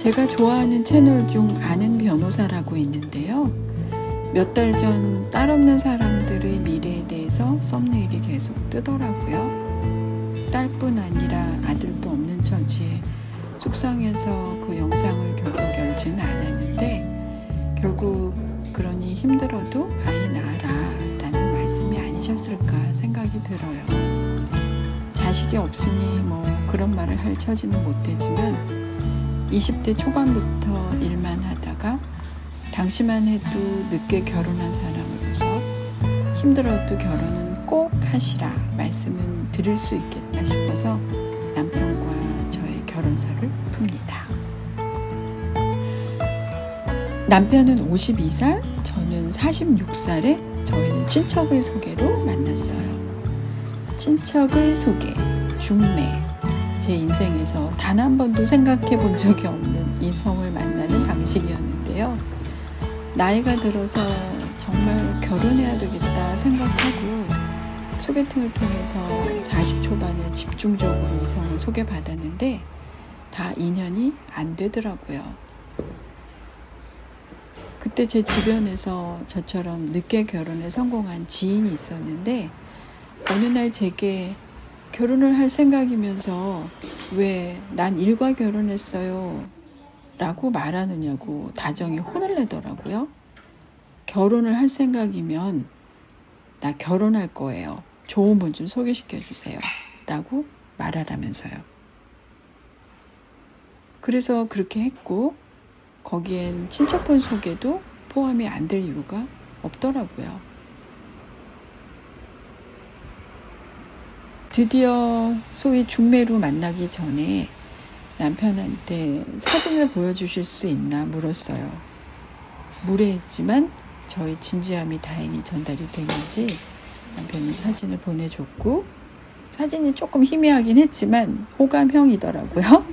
제가 좋아하는 채널 중 아는 변호사라고 있는데요. 몇 달 전 딸 없는 사람들의 미래에 대해서 썸네일이 계속 뜨더라고요. 딸뿐 아니라 아들도 없는 처지에 속상해서 그 영상을 결국 열지는 않았는데, 결국 그러니 힘들어도 아이 낳아라 라는 말씀이 아니셨을까 생각이 들어요. 자식이 없으니 뭐 그런 말을 할 처지는 못 되지만 20대 초반부터 일만 하다가 당시만 해도 늦게 결혼한 사람으로서 힘들어도 결혼은 꼭 하시라 말씀은 드릴 수 있겠다 싶어서 남편과 저의 결혼설을 풉니다. 남편은 52살, 저는 46살에 저희는 친척의 소개로 만났어요. 친척의 소개, 중매. 제 인생에서 단 한 번도 생각해 본 적이 없는 이성을 만나는 방식이었는데요. 나이가 들어서 정말 결혼해야 되겠다 생각하고 소개팅을 통해서 40 초반에 집중적으로 이성을 소개받았는데 다 인연이 안 되더라고요. 그때 제 주변에서 저처럼 늦게 결혼에 성공한 지인이 있었는데 어느 날 제게 결혼을 할 생각이면서 왜 난 일과 결혼했어요 라고 말하느냐고 다정히 혼을 내더라고요. 결혼을 할 생각이면 나 결혼할 거예요. 좋은 분 좀 소개시켜 주세요 라고 말하라면서요. 그래서 그렇게 했고 거기엔 친척분 소개도 포함이 안 될 이유가 없더라고요. 드디어 소위 중매로 만나기 전에 남편한테 사진을 보여주실 수 있나 물었어요. 무례했지만 저희 진지함이 다행히 전달이 됐는지 남편이 사진을 보내줬고, 사진이 조금 희미하긴 했지만 호감형이더라고요.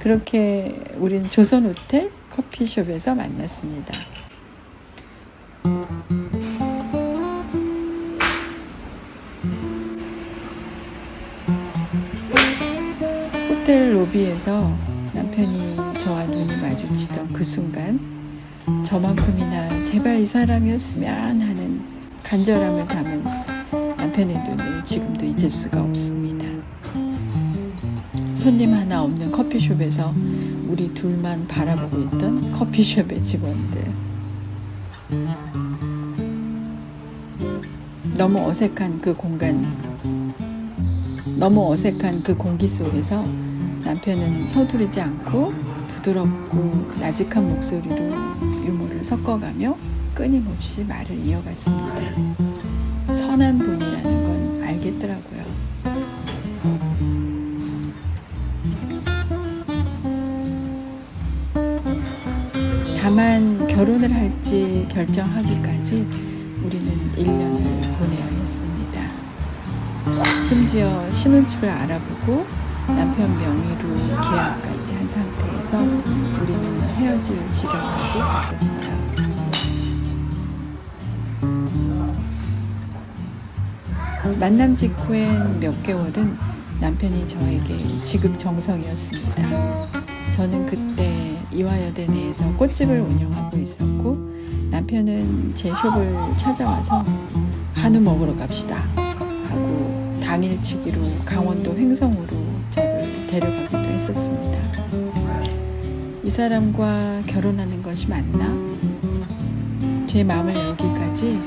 그렇게 우린 조선호텔 커피숍에서 만났습니다. 호텔 로비에서 남편이 저와 눈이 마주치던 그 순간 저만큼이나 제발 이 사람이었으면 하는 간절함을 담은 남편의 눈을 지금도 잊을 수가 없습니다. 손님 하나 없는 커피숍에서 우리 둘만 바라보고 있던 커피숍의 직원들. 너무 어색한 그 공기 속에서 남편은 서두르지 않고 부드럽고 나직한 목소리로 유머를 섞어가며 끊임없이 말을 이어갔습니다. 선한 분이라는 건 알겠더라고요. 다만 결혼을 할지 결정하기까지 우리는 1년을 보내야 했습니다. 심지어 신혼집을 알아보고 남편 명의로 계약까지 한 상태에서 우리는 헤어질 지경까지 갔었어요. 만남 직후엔 몇 개월은 남편이 저에게 지극정성이었습니다. 저는 그때 이화여대 내에서 꽃집을 운영하고 있었고 남편은 제 숍을 찾아와서 한우 먹으러 갑시다 하고 당일치기로 강원도 횡성으로 저를 데려가기도 했었습니다. 이 사람과 결혼하는 것이 맞나? 제 마음을 열기까지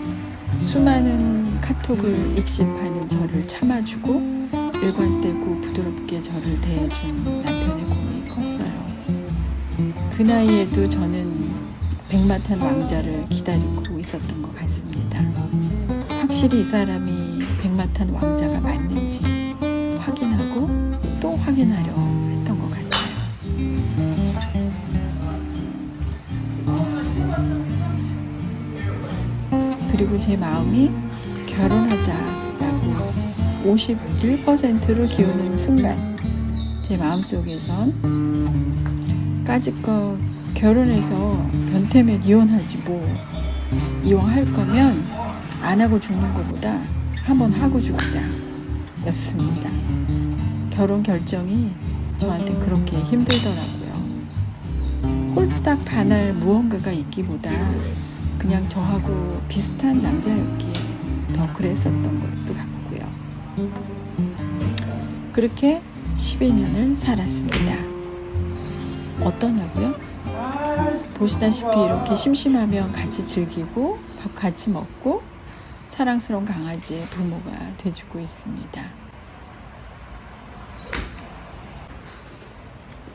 수많은 카톡을 익십하는 저를 참아주고 일관되고 부드럽게 저를 대해준 남편의 공이 컸어요. 그 나이에도 저는 백마탄 왕자를 기다리고 있었던 것 같습니다. 확실히 이 사람이 백마탄 왕자가 맞는지 확인하고 또 확인하려 했던 것 같아요. 그리고 제 마음이 결혼하자라고 51%로 기우는 순간 제 마음속에선 까짓것 결혼해서 변태면 이혼하지 뭐, 이왕 할 거면 안 하고 죽는 것보다 한번 하고 죽자 였습니다. 결혼 결정이 저한테 그렇게 힘들더라고요. 딱 반할 무언가가 있기보다 그냥 저하고 비슷한 남자였기에 더 그랬었던 것도 같고요. 그렇게 12년을 살았습니다. 어떠냐고요? 보시다시피 이렇게 심심하면 같이 즐기고 밥 같이 먹고 사랑스러운 강아지의 부모가 돼주고 있습니다.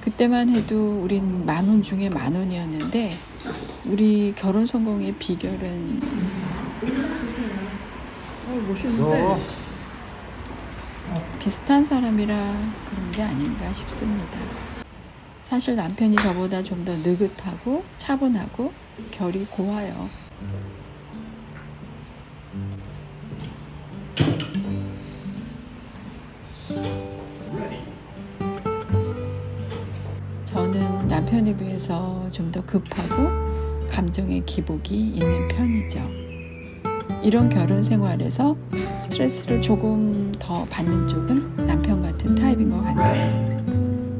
그때만 해도 우린 10,000원 중에 10,000원이었는데 우리 결혼 성공의 비결은 멋있는데 비슷한 사람이라 그런 게 아닌가 싶습니다. 사실 남편이 저보다 좀 더 느긋하고 차분하고 결이 고와요. 저는 남편에 비해서 좀 더 급하고 감정의 기복이 있는 편이죠. 이런 결혼 생활에서 스트레스를 조금 더 받는 쪽은 남편 같은 타입인 것 같아요.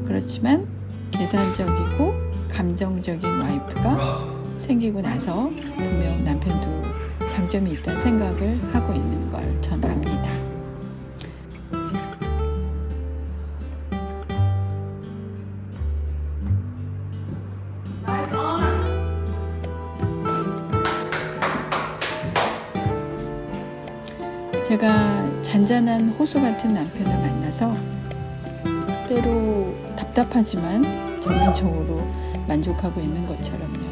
그렇지만 계산적이고 감정적인 와이프가 생기고 나서 분명 남편도 장점이 있다는 생각을 하고 있는 걸 전 압니다. 제가 잔잔한 호수 같은 남편을 만나서 때로 답답하지만 전반적으로 만족하고 있는 것처럼요.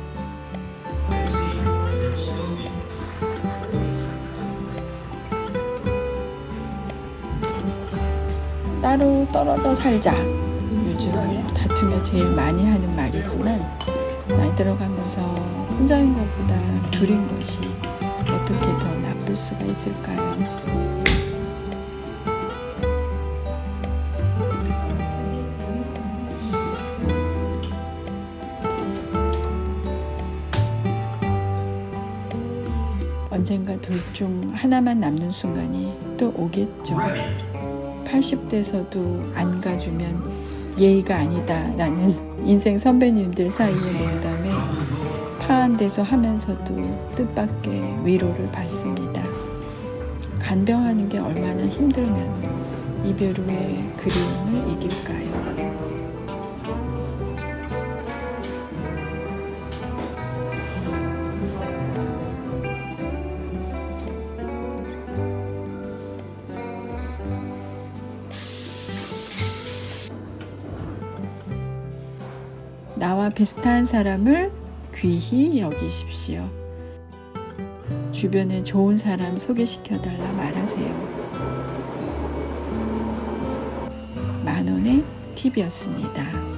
따로 떨어져 살자. 요즘 다투며 제일 많이 하는 말이지만 나이 들어가면서 혼자인 것보다 둘인 것이 어떻게 더 나쁠 수가 있을까요? 언젠가 둘 중 하나만 남는 순간이 또 오겠죠. 80대에서도 안 가주면 예의가 아니다라는 인생 선배님들 사이의 농담에 파한대소 하면서도 뜻밖의 위로를 받습니다. 간병하는 게 얼마나 힘들면 이별 후의 그리움을 이길까요? 나와 비슷한 사람을 귀히 여기십시오. 주변에 좋은 사람 소개시켜달라 말하세요. 10,000원의 팁이었습니다.